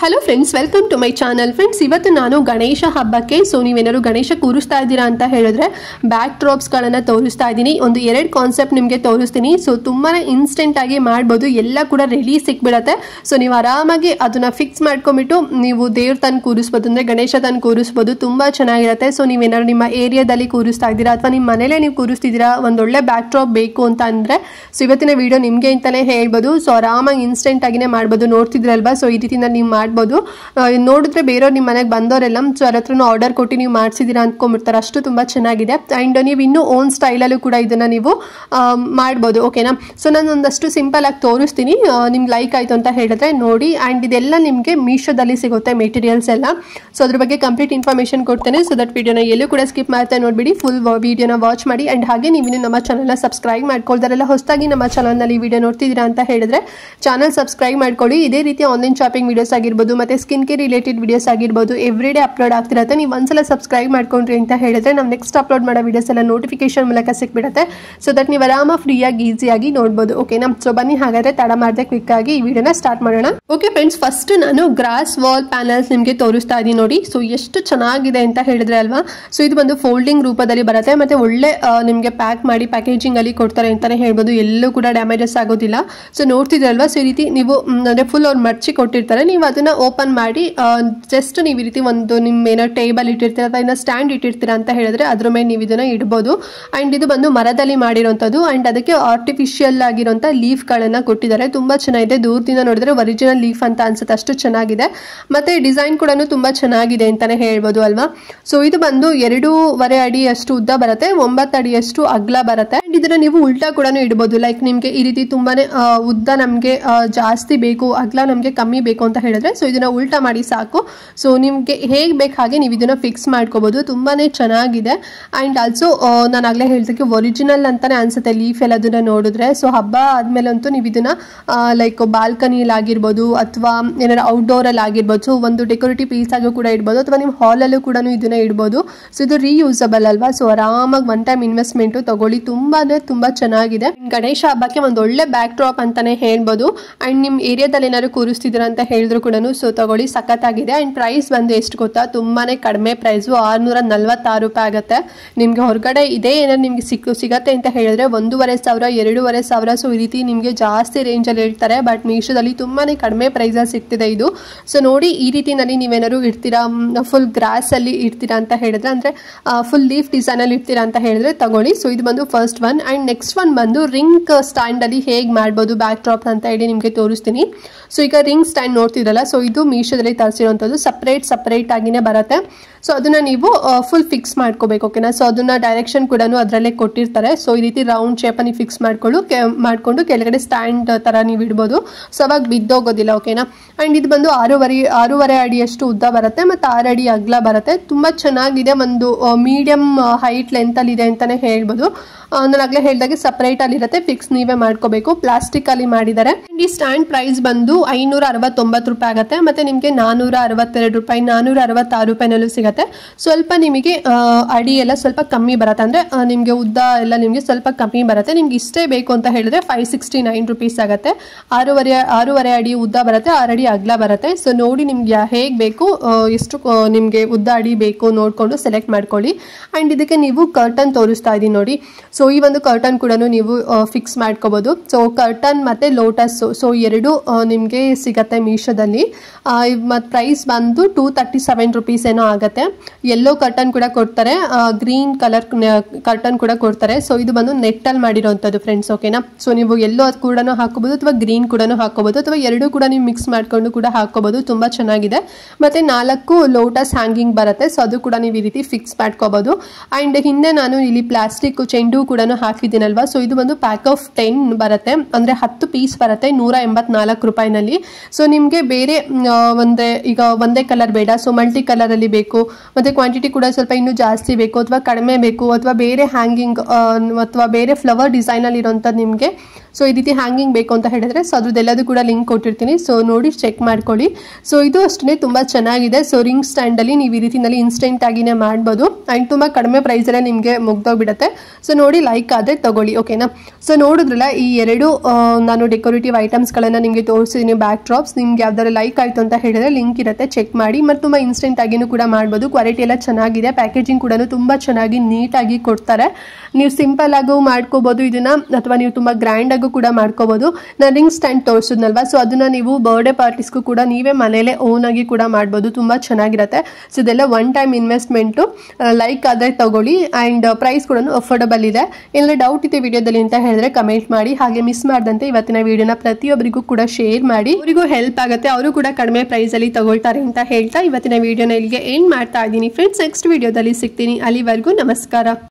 Hello friends, welcome to my channel. Friends, ಇವತ್ತು ನಾನು ಗಣೇಶ ಹಬ್ಬಕ್ಕೆ ನೀವೇನಾದ್ರು ಗಣೇಶ ಕೂರಿಸ್ತಾ ಇದ್ದೀರಾ ಅಂತ ಹೇಳಿದ್ರೆ ಬ್ಯಾಕ್ ಡ್ರಾಪ್ಸ್ಗಳನ್ನು ತೋರಿಸ್ತಾ ಇದ್ದೀನಿ. ಒಂದು 2 ಕಾನ್ಸೆಪ್ಟ್ ನಿಮಗೆ ತೋರಿಸ್ತೀನಿ. ಸೊ ತುಂಬಾ ಇನ್ಸ್ಟೆಂಟ್ ಆಗಿ ಮಾಡ್ಬೋದು, ಎಲ್ಲ ಕೂಡ ರೆಡಿ ಸಿಕ್ಬಿಡತ್ತೆ. ಸೊ ನೀವು ಆರಾಮಾಗಿ ಅದನ್ನ ಫಿಕ್ಸ್ ಮಾಡ್ಕೊಂಡ್ಬಿಟ್ಟು ನೀವು ದೇವ್ರ ತಂದು ಕೂರಿಸ್ಬೋದು, ಅಂದರೆ ಗಣೇಶ ತಂದು ಕೂರಿಸ್ಬೋದು. ತುಂಬ ಚೆನ್ನಾಗಿರುತ್ತೆ. ಸೊ ನೀವೇನಾದ್ರು ನಿಮ್ಮ ಏರಿಯಾದಲ್ಲಿ ಕೂರಿಸ್ತಾ ಇದ್ದೀರಾ ಅಥವಾ ನಿಮ್ಮ ಮನೇಲೇ ನೀವು ಕೂರಿಸ್ತಿದ್ದೀರಾ, ಒಂದೊಳ್ಳೆ ಬ್ಯಾಕ್ ಡ್ರಾಪ್ ಬೇಕು ಅಂತ ಅಂದರೆ ಸೊ ಇವತ್ತಿನ ವಿಡಿಯೋ ನಿಮಗೆ ಅಂತಲೇ ಹೇಳ್ಬೋದು. ಸೊ ಆರಾಮಾಗಿ ಇನ್ಸ್ಟೆಂಟ್ ಆಗಿನೇ ಮಾಡ್ಬೋದು. ನೋಡ್ತಿದ್ರಲ್ವಾ, ಸೊ ಈ ರೀತಿ ನೀವು ಮಾಡ್ಬೋದು. ನೋಡಿದ್ರೆ ಬೇರೆಯವ್ರು ನಿಮ್ಮ ಮನೆಗೆ ಬಂದವರೆಲ್ಲ ಸೊ ಅವ್ರ ಹತ್ರ ಆರ್ಡರ್ ಕೊಟ್ಟು ನೀವು ಮಾಡಿಸಿದ್ದೀರಾ ಅಂದ್ಕೊಂಡ್ಬಿಡ್ತಾರೆ, ಅಷ್ಟು ತುಂಬ ಚೆನ್ನಾಗಿದೆ. ಆ್ಯಂಡ್ ನೀವು ಇನ್ನೂ ಓನ್ ಸ್ಟೈಲಲ್ಲೂ ಕೂಡ ಇದನ್ನು ನೀವು ಮಾಡ್ಬೋದು. ಓಕೆನಾ? ಸೊ ನಾನು ಒಂದಷ್ಟು ಸಿಂಪಲ್ ಆಗಿ ತೋರಿಸ್ತೀನಿ, ನಿಮ್ಗೆ ಲೈಕ್ ಆಯಿತು ಅಂತ ಹೇಳಿದ್ರೆ ನೋಡಿ. ಆ್ಯಂಡ್ ಇದೆಲ್ಲ ನಿಮಗೆ ಮೀಶೋದಲ್ಲಿ ಸಿಗುತ್ತೆ ಮೆಟೀರಿಯಲ್ಸ್ ಎಲ್ಲ. ಸೊ ಅದ್ರ ಬಗ್ಗೆ ಕಂಪ್ಲೀಟ್ ಇನ್ಫಾರ್ಮೇಷನ್ ಕೊಡ್ತೇನೆ. ಸೊ ದಟ್ ವಿಡಿಯೋನ ಎಲ್ಲೂ ಕೂಡ ಸ್ಕಿಪ್ ಮಾಡ್ತಾ ನೋಡಿಬಿಡಿ, ಫುಲ್ ವಿಡಿಯೋನ ವಾಚ್ ಮಾಡಿ. ಆ್ಯಂಡ್ ಹಾಗೆ ನೀವು ನಮ್ಮ ಚಾನಲ್ನ ಸಬ್ಸ್ಕ್ರೈಬ್ ಮಾಡ್ಕೊಳ್ತಾರೆಲ್ಲ ಹೊಸದಾಗಿ ನಮ್ಮ ಚಾನಲ್ನಲ್ಲಿ ವಿಡಿಯೋ ನೋಡ್ತಿದ್ದೀರಾ ಅಂತ ಹೇಳಿದ್ರೆ ಚಾನಲ್ ಸಬ್ಸ್ಕ್ರೈಬ್ ಮಾಡ್ಕೊಳ್ಳಿ. ಇದೇ ರೀತಿ ಆನ್ಲೈನ್ ಶಾಪಿಂಗ್ ವಿಡಿಯೋಸ್ ಆಗಿರ್ಬೋದು ಮತ್ತು ಸ್ಕಿನ್ ಕೇರ್ ರಿಲೇಟೆಡ್ ವಿಡಿಯೋಸ್ ಆಗಿರ್ಬೋದು ಎವ್ರಿ ಡೇ ಅಪ್ಲೋಡ್ ಆಗ್ತಿರುತ್ತೆ. ನೀವು ಒಂದ್ಸಲ ಸಬ್ಸ್ಕ್ರೈಬ್ ಮಾಡ್ಕೊಂಡ್ರಿ ಅಂತ ಹೇಳಿದ್ರೆ ನಾವು ನೆಕ್ಸ್ಟ್ ಅಪ್ಲೋಡ್ ಮಾಡೋ ವಿಡಿಯೋಸ್ ಎಲ್ಲ ನೋಟಿಫಿಕೇಶನ್ ಮೂಲಕ ಸಿಕ್ಬಿಡುತ್ತೆ. ಸೊ ದಟ್ ನೀವು ಆರಾಮ ಫ್ರೀಯಾಗಿ ಈಸಿಯಾಗಿ ನೋಡ್ಬೋದು. ಓಕೆನಾ? ಸೊ ಬನ್ನಿ ಹಾಗಾದ್ರೆ ತಡ ಮಾಡದೆ ಕ್ವಿಕ್ ಆಗಿ ಈ ವಿಡಿಯೋನ ಸ್ಟಾರ್ಟ್ ಮಾಡೋಣ. ಓಕೆ ಫ್ರೆಂಡ್ಸ್, ಫಸ್ಟ್ ನಾನು ಗ್ರಾಸ್ ವಾಲ್ ಪ್ಯಾನಲ್ಸ್ ನಿಮಗೆ ತೋರಿಸ್ತಾ ಇದ್ದೀನಿ ನೋಡಿ. ಸೊ ಎಷ್ಟು ಚೆನ್ನಾಗಿದೆ ಅಂತ ಹೇಳಿದ್ರೆ ಅಲ್ವಾ. ಸೊ ಇದು ಬಂದು ಫೋಲ್ಡಿಂಗ್ ರೂಪದಲ್ಲಿ ಬರುತ್ತೆ ಮತ್ತೆ ಒಳ್ಳೆ ನಿಮಗೆ ಪ್ಯಾಕ್ ಮಾಡಿ ಪ್ಯಾಕೇಜಿಂಗ್ ಅಲ್ಲಿ ಕೊಡ್ತಾರೆ ಅಂತಾನೆ ಹೇಳ್ಬೋದು. ಎಲ್ಲೂ ಕೂಡ ಡ್ಯಾಮೇಜಸ್ ಆಗೋದಿಲ್ಲ. ಸೊ ನೋಡ್ತಿದ್ರಲ್ವಾ, ಸೊ ಈ ರೀತಿ ನೀವು ಅಂದ್ರೆ ಫುಲ್ ಅವ್ರು ಮರ್ಚಿ ಕೊಟ್ಟಿರ್ತಾರೆ, ನೀವು ಅದನ್ನ ಓಪನ್ ಮಾಡಿ ಜಸ್ಟ್ ನೀವು ಈ ರೀತಿ ಒಂದು ನಿಮ್ಮ ಏನೋ ಟೇಬಲ್ ಇಟ್ಟಿರ್ತೀರ ಅಥವಾ ಏನೋ ಸ್ಟ್ಯಾಂಡ್ ಇಟ್ಟಿರ್ತೀರಾ ಅಂತ ಹೇಳಿದ್ರೆ ಅದ್ರ ಮೇಲೆ ನೀವು ಇದನ್ನ ಇಡ್ಬೋದು. ಅಂಡ್ ಇದು ಬಂದು ಮರದಲ್ಲಿ ಮಾಡಿರೋಂಥದ್ದು. ಅಂಡ್ ಅದಕ್ಕೆ ಆರ್ಟಿಫಿಷಿಯಲ್ ಆಗಿರೋಂಥ ಲೀಫ್ಗಳನ್ನ ಕೊಟ್ಟಿದ್ದಾರೆ. ತುಂಬಾ ಚೆನ್ನಾಗಿದೆ. ದೂರದಿಂದ ನೋಡಿದ್ರೆ ಒರಿಜಿನಲ್ ಲೀಫ್ ಅಂತ ಅನ್ಸುತ್ತೆ, ಅಷ್ಟು ಚೆನ್ನಾಗಿದೆ. ಮತ್ತೆ ಡಿಸೈನ್ ಕೂಡ ತುಂಬಾ ಚೆನ್ನಾಗಿದೆ ಅಂತಾನೆ ಹೇಳ್ಬೋದು ಅಲ್ವಾ. ಸೊ ಇದು ಬಂದು 2.5 ಅಡಿ ಅಷ್ಟು ಉದ್ದ ಬರುತ್ತೆ, 9 ಅಡಿಯಷ್ಟು ಅಗಲ ಬರುತ್ತೆ. ಅಂಡ್ ಇದನ್ನ ನೀವು ಉಲ್ಟಾ ಕೂಡ ಇಡ್ಬೋದು. ಲೈಕ್ ನಿಮ್ಗೆ ಈ ರೀತಿ ತುಂಬಾನೇ ಉದ್ದ ನಮ್ಗೆ ಜಾಸ್ತಿ ಬೇಕು, ಅಗಲ ನಮ್ಗೆ ಕಮ್ಮಿ ಬೇಕು ಅಂತ ಹೇಳಿದ್ರೆ ಸೊ ಇದನ್ನ ಉಲ್ಟಾ ಮಾಡಿ ಸಾಕು. ಸೊ ನಿಮ್ಗೆ ಹೇಗ್ ಬೇಕು ಹಾಗೆ ನೀವು ಇದನ್ನ ಫಿಕ್ಸ್ ಮಾಡ್ಕೋಬಹುದು. ತುಂಬಾನೇ ಚೆನ್ನಾಗಿದೆ. ಅಂಡ್ ಆಲ್ಸೋ ನಾನು ಆಗ್ಲೇ ಹೇಳ್ದಕ್ಕೆ ಒರಿಜಿನಲ್ ಅಂತಾನೆ ಅನ್ಸುತ್ತೆ ಲೀಫ್ ಎಲ್ಲ ಅದನ್ನ ನೋಡಿದ್ರೆ. ಸೊ ಹಬ್ಬ ಆದ್ಮೇಲೆ ಅಂತೂ ನೀವು ಇದನ್ನ ಲೈಕ್ ಬಾಲ್ಕನಿಯಲ್ಲಿ ಆಗಿರ್ಬೋದು ಅಥವಾ ಏನಾದ್ರು ಔಟ್ಡೋರ್ ಅಲ್ಲಿ ಆಗಿರ್ಬೋದು. ಸೊ ಒಂದು ಡೆಕೋರೇಟಿವ್ ಪೀಸ್ ಆಗಿ ಕೂಡ ಇಡ್ಬೋದು ಅಥವಾ ನಿಮ್ಮ ಹಾಲ್ ಅಲ್ಲೂ ಕೂಡ ಇದನ್ನ ಇಡ್ಬೋದು. ಸೊ ಇದು ರೀಯೂಸಬಲ್ ಅಲ್ವಾ. ಸೊ ಆರಾಮಾಗಿ ಒನ್ ಟೈಮ್ ಇನ್ವೆಸ್ಟ್ಮೆಂಟ್ ತಗೊಳ್ಳಿ. ತುಂಬಾ ಚೆನ್ನಾಗಿದೆ. ಗಣೇಶ ಹಬ್ಬಕ್ಕೆ ಒಂದು ಒಳ್ಳೆ ಬ್ಯಾಕ್ ಡ್ರಾಪ್ ಅಂತಾನೆ ಹೇಳ್ಬೋದು. ಅಂಡ್ ನಿಮ್ ಏರಿಯಾದಲ್ಲಿ ಏನಾದ್ರು ಕೂರಿಸ್ತಿದ್ದೀರಾ ಅಂತ ಹೇಳಿದ್ರು ಕೂಡ ಸೊ ತಗೊಳ್ಳಿ, ಸಖತ್ತಾಗಿದೆ. ಅಂಡ್ ಪ್ರೈಸ್ ಬಂದು ಎಷ್ಟು ಗೊತ್ತಾ, ತುಂಬಾನೇ ಕಡಿಮೆ ಪ್ರೈಸು, 646 ರೂಪಾಯಿ ಆಗುತ್ತೆ. ನಿಮ್ಗೆ ಹೊರಗಡೆ ಇದೇ ಏನಾದ್ರು ನಿಮ್ಗೆ ಸಿಗತ್ತೆ ಅಂತ ಹೇಳಿದ್ರೆ 1,500 2,500. ಸೊ ಈ ರೀತಿ ನಿಮ್ಗೆ ಜಾಸ್ತಿ ರೇಂಜ್ ಅಲ್ಲಿ ಹೇಳ್ತಾರೆ. ಬಟ್ ಮೀಶೋದಲ್ಲಿ ತುಂಬಾನೇ ಕಡಿಮೆ ಪ್ರೈಸ್ ಸಿಗ್ತಿದೆ ಇದು. ಸೊ ನೋಡಿ, ಈ ರೀತಿನಲ್ಲಿ ನೀವೇನಾದ್ರು ಇಡ್ತೀರಾ, ಫುಲ್ ಗ್ರಾಸ್ ಅಲ್ಲಿ ಇಡ್ತೀರಾ ಅಂತ ಹೇಳಿದ್ರೆ ಅಂದ್ರೆ ಫುಲ್ ಲೀಫ್ ಡಿಸೈನ್ ಅಲ್ಲಿ ಇಡ್ತೀರಾ ಅಂತ ಹೇಳಿದ್ರೆ ತಗೊಳ್ಳಿ. ಸೊ ಇದು ಬಂದು first one. And next one ಬಂದು ರಿಂಗ್ ಸ್ಟ್ಯಾಂಡ್ ಅಲ್ಲಿ ಹೇಗೆ ಮಾಡ್ಬೋದು ಬ್ಯಾಕ್ ಡ್ರಾಪ್ ಅಂತ ಹೇಳಿ ನಿಮ್ಗೆ ತೋರಿಸ್ತೀನಿ. ಸೊ ಈಗ ರಿಂಗ್ ಸ್ಟ್ಯಾಂಡ್ ನೋಡ್ತಿದ್ರಲ್ಲ, ಸೊ ಇದು ಮೀಶೋದಲ್ಲಿ ತರಿಸಿರುವಂಥದ್ದು. ಸಪ್ರೇಟ್ ಆಗಿನೇ ಬರುತ್ತೆ. ಸೊ ಅದನ್ನ ನೀವು ಫುಲ್ ಫಿಕ್ಸ್ ಮಾಡ್ಕೋಬೇಕು. ಓಕೆನಾ? ಸೊ ಅದನ್ನ ಡೈರೆಕ್ಷನ್ ಕೂಡ ಅದರಲ್ಲೇ ಕೊಟ್ಟಿರ್ತಾರೆ. ಸೊ ಈ ರೀತಿ ರೌಂಡ್ ಶೇಪ್ ನೀವು ಫಿಕ್ಸ್ ಮಾಡ್ಕೊಂಡು ಕೆಳಗಡೆ ಸ್ಟ್ಯಾಂಡ್ ತರ ನೀವು ಇಡ್ಬೋದು. ಸೊ ಅವಾಗ ಬಿದ್ದೋಗೋದಿಲ್ಲ. ಓಕೆನಾ? ಅಂಡ್ ಇದು ಬಂದು 6.5 ಅಡಿಯಷ್ಟು ಉದ್ದ ಬರುತ್ತೆ ಮತ್ತೆ 6 ಅಡಿ ಅಗಲ ಬರುತ್ತೆ. ತುಂಬಾ ಚೆನ್ನಾಗಿದೆ. ಒಂದು ಮೀಡಿಯಂ ಹೈಟ್ ಲೆಂತ್ ಅಲ್ಲಿ ಇದೆ ಅಂತಾನೆ ಹೇಳ್ಬೋದು. ನಾನು ಆಗ್ಲೇ ಹೇಳಿದಾಗೆ ಸಪರೇಟ್ ಅಲ್ಲಿ ಇರುತ್ತೆ, ಫಿಕ್ಸ್ ನೀವೇ ಮಾಡ್ಕೋಬೇಕು. ಪ್ಲಾಸ್ಟಿಕ್ ಅಲ್ಲಿ ಮಾಡಿದ್ದಾರೆ. ಈ ಸ್ಟ್ಯಾಂಡ್ ಪ್ರೈಸ್ ಬಂದು 569 ರೂಪಾಯಿ ಆಗುತ್ತೆ. ಮತ್ತೆ ನಿಮ್ಗೆ 462 ರೂಪಾಯಿ 466 ರೂಪಾಯಿನಲ್ಲೂ ಸಿಗುತ್ತೆ. ಸ್ವಲ್ಪ ನಿಮಗೆ ಅಡಿ ಎಲ್ಲ ಸ್ವಲ್ಪ ಕಮ್ಮಿ ಬರುತ್ತೆ, ಅಂದ್ರೆ ನಿಮ್ಗೆ ಉದ್ದ ಎಲ್ಲ ನಿಮ್ಗೆ ಸ್ವಲ್ಪ ಕಮ್ಮಿ ಬರುತ್ತೆ. ನಿಮ್ಗೆ ಇಷ್ಟೇ ಬೇಕು ಅಂತ ಹೇಳಿದ್ರೆ 569 ರೂಪೀಸ್ ಆಗುತ್ತೆ. 6.5 ಅಡಿ ಉದ್ದ ಬರುತ್ತೆ, 6 ಅಡಿ ಅಗಲ ಬರುತ್ತೆ. ಸೊ ನೋಡಿ ನಿಮ್ಗೆ ಹೇಗ್ ಬೇಕು, ಎಷ್ಟು ನಿಮ್ಗೆ ಉದ್ದ ಅಡಿ ಬೇಕು ನೋಡ್ಕೊಂಡು ಸೆಲೆಕ್ಟ್ ಮಾಡ್ಕೊಳ್ಳಿ. ಅಂಡ್ ಇದಕ್ಕೆ ನೀವು ಕರ್ಟನ್ ತೋರಿಸ್ತಾ ಇದೀನಿ ನೋಡಿ. ಸೊ ಈ ಒಂದು ಕರ್ಟನ್ ಕೂಡ ನೀವು ಫಿಕ್ಸ್ ಮಾಡ್ಕೋಬಹುದು. ಸೊ ಕರ್ಟನ್ ಮತ್ತೆ ಲೋಟಸ್, ಸೊ ಎರಡು ನಿಮ್ಗೆ ಸಿಗತ್ತೆ ಮೀಶೋದಲ್ಲಿ. ಮತ್ತು ಪ್ರೈಸ್ ಬಂದು 237 ರೂಪೀಸ್ ಏನೋ ಆಗುತ್ತೆ. ಯೆಲ್ಲೋ ಕರ್ಟನ್ ಕೂಡ ಕೊಡ್ತಾರೆ, ಗ್ರೀನ್ ಕಲರ್ ಕರ್ಟನ್ ಕೂಡ ಕೊಡ್ತಾರೆ. ಸೊ ಇದು ಬಂದು ನೆಟ್ಟಲ್ಲಿ ಮಾಡಿರೋಂಥದ್ದು ಫ್ರೆಂಡ್ಸ್. ಓಕೆನಾ? ಸೊ ನೀವು ಯೆಲ್ಲೋ ಕೂಡ ಹಾಕೋಬಹುದು ಅಥವಾ ಗ್ರೀನ್ ಕೂಡ ಹಾಕೋಬಹುದು ಅಥವಾ ಎರಡು ಕೂಡ ನೀವು ಮಿಕ್ಸ್ ಮಾಡ್ಕೊಂಡು ಕೂಡ ಹಾಕೋಬಹುದು. ತುಂಬಾ ಚೆನ್ನಾಗಿದೆ. ಮತ್ತೆ 4 ಲೋಟಸ್ ಹ್ಯಾಂಗಿಂಗ್ ಬರುತ್ತೆ. ಸೊ ಅದು ಕೂಡ ನೀವು ಈ ರೀತಿ ಫಿಕ್ಸ್ ಮಾಡ್ಕೋಬಹುದು. ಅಂಡ್ ಹಿಂದೆ ನಾನು ಇಲ್ಲಿ ಪ್ಲಾಸ್ಟಿಕ್ ಚೆಂಡು ಕೂಡ ಹಾಕಿದ್ದೀನಲ್ವಾ. ಸೊ ಇದು ಒಂದು ಪ್ಯಾಕ್ ಆಫ್ 10 ಬರುತ್ತೆ, ಅಂದ್ರೆ 10 ಪೀಸ್ ಬರುತ್ತೆ 184 ರೂಪಾಯಿನಲ್ಲಿ. ಸೊ ನಿಮ್ಗೆ ಬೇರೆ ಈಗ ಒಂದೇ ಕಲರ್ ಬೇಡ, ಸೊ ಮಲ್ಟಿ ಕಲರ್ ಅಲ್ಲಿ ಬೇಕು, ಮತ್ತೆ ಕ್ವಾಂಟಿಟಿ ಕೂಡ ಸ್ವಲ್ಪ ಇನ್ನೂ ಜಾಸ್ತಿ ಬೇಕು ಅಥವಾ ಕಡಿಮೆ ಬೇಕು ಅಥವಾ ಬೇರೆ ಹ್ಯಾಂಗಿಂಗ್ ಅಥವಾ ಬೇರೆ ಫ್ಲವರ್ ಡಿಸೈನ್ ಅಲ್ಲಿ ಇರೋಂಥದ್ದು ನಿಮ್ಗೆ ಸೊ ಈ ರೀತಿ ಹ್ಯಾಂಗಿಂಗ್ ಬೇಕು ಅಂತ ಹೇಳಿದ್ರೆ ಸೊ ಅದ್ರದ್ದೆಲ್ಲದೂ ಕೂಡ ಲಿಂಕ್ ಕೊಟ್ಟಿರ್ತೀನಿ. ಸೊ ನೋಡಿ ಚೆಕ್ ಮಾಡ್ಕೊಳ್ಳಿ. ಸೊ ಇದು ಅಷ್ಟೇ ತುಂಬಾ ಚೆನ್ನಾಗಿದೆ. ಸೊ ರಿಂಗ್ ಸ್ಟ್ಯಾಂಡ್ ಅಲ್ಲಿ ನೀವು ಈ ರೀತಿನಲ್ಲಿ ಇನ್ಸ್ಟೆಂಟ್ ಆಗಿನೇ ಮಾಡ್ಬೋದು. ಅಂಡ್ ತುಂಬಾ ಕಡಿಮೆ ಪ್ರೈಸ್ ಅಲ್ಲೇ ನಿಮ್ಗೆ ಮುಗ್ದೋಗ್ಬಿಡುತ್ತೆ. ಸೊ ನೋಡಿ ಲೈಕ್ ಆದ್ರೆ ತಗೊಳ್ಳಿ. ಓಕೆನಾ? ಸೊ ನೋಡಿದ್ರಲ್ಲ, ಈ 2 ನಾನು ಡೆಕೋರೇಟಿವ್ ಐಟಮ್ಸ್ ಗಳನ್ನ ನಿಮ್ಗೆ ತೋರಿಸಿದೀನಿ ಬ್ಯಾಕ್ ಡ್ರಾಪ್ಸ್. ನಿಮ್ಗೆ ಯಾವ್ದಾದ್ರು ಲೈಕ್ ಲೈಕ್ ಆಯಿತು ಅಂತ ಹೇಳಿದ್ರೆ ಲಿಂಕ್ ಇರುತ್ತೆ, ಚೆಕ್ ಮಾಡಿ. ಮತ್ತು ತುಂಬ ಇನ್ಸ್ಟೆಂಟ್ ಆಗಿನೂ ಕೂಡ ಮಾಡ್ಬೋದು. ಕ್ವಾಲಿಟಿ ಎಲ್ಲ ಚೆನ್ನಾಗಿದೆ, ಪ್ಯಾಕೇಜಿಂಗ್ ಕೂಡ ತುಂಬ ಚೆನ್ನಾಗಿ ನೀಟಾಗಿ ಕೊಡ್ತಾರೆ. ನೀವು ಸಿಂಪಲ್ ಆಗು ಮಾಡ್ಕೋಬೋದು ಇದನ್ನ, ಅಥವಾ ನೀವು ತುಂಬ ಗ್ರ್ಯಾಂಡ್ ಆಗು ಕೂಡ ಮಾಡ್ಕೋಬೋದು. ನಾನು ರಿಂಗ್ ಸ್ಟ್ಯಾಂಡ್ ತೋರಿಸಿದ್ನಲ್ವಾ, ಸೊ ಅದನ್ನ ನೀವು ಬರ್ಡೇ ಪಾರ್ಟೀಸ್ಗೂ ಕೂಡ ನೀವೇ ಮನೇಲೆ ಓನ್ ಆಗಿ ಕೂಡ ಮಾಡ್ಬೋದು, ತುಂಬ ಚೆನ್ನಾಗಿರುತ್ತೆ. ಸೊ ಇದೆಲ್ಲ ಒನ್ ಟೈಮ್ ಇನ್ವೆಸ್ಟ್ಮೆಂಟು. ಲೈಕ್ ಆದರೆ ತಗೊಳ್ಳಿ, ಆ್ಯಂಡ್ ಪ್ರೈಸ್ ಕೂಡ ಅಫೋರ್ಡಬಲ್ ಇದೆ. ಏನಾದರೂ ಡೌಟ್ ಇದೆ ವಿಡಿಯೋದಲ್ಲಿ ಅಂತ ಹೇಳಿದ್ರೆ ಕಮೆಂಟ್ ಮಾಡಿ. ಹಾಗೆ ಮಿಸ್ ಮಾಡದಂತೆ ಇವತ್ತಿನ ವಿಡಿಯೋನ ಪ್ರತಿಯೊಬ್ಬರಿಗೂ ಕೂಡ ಶೇರ್ ಮಾಡಿ, ಅವರಿಗೂ ಹೆಲ್ಪ್ ಆಗುತ್ತೆ, ಅವರು ಕೂಡ ಕಡಿಮೆ ಪ್ರೈಸಲ್ಲಿ ತಗೊಳ್ತಾರೆ ಅಂತ ಹೇಳ್ತಾ ಇವತ್ತಿನ ವಿಡಿಯೋನ ಇಲ್ಲಿಗೆ ಎಂಡ್ ಮಾಡ್ತಾ ಇದ್ದೀನಿ ಫ್ರೆಂಡ್ಸ್. ನೆಕ್ಸ್ಟ್ ವಿಡಿಯೋದಲ್ಲಿ ಸಿಗ್ತೀನಿ, ಅಲ್ಲಿವರೆಗೂ ನಮಸ್ಕಾರ.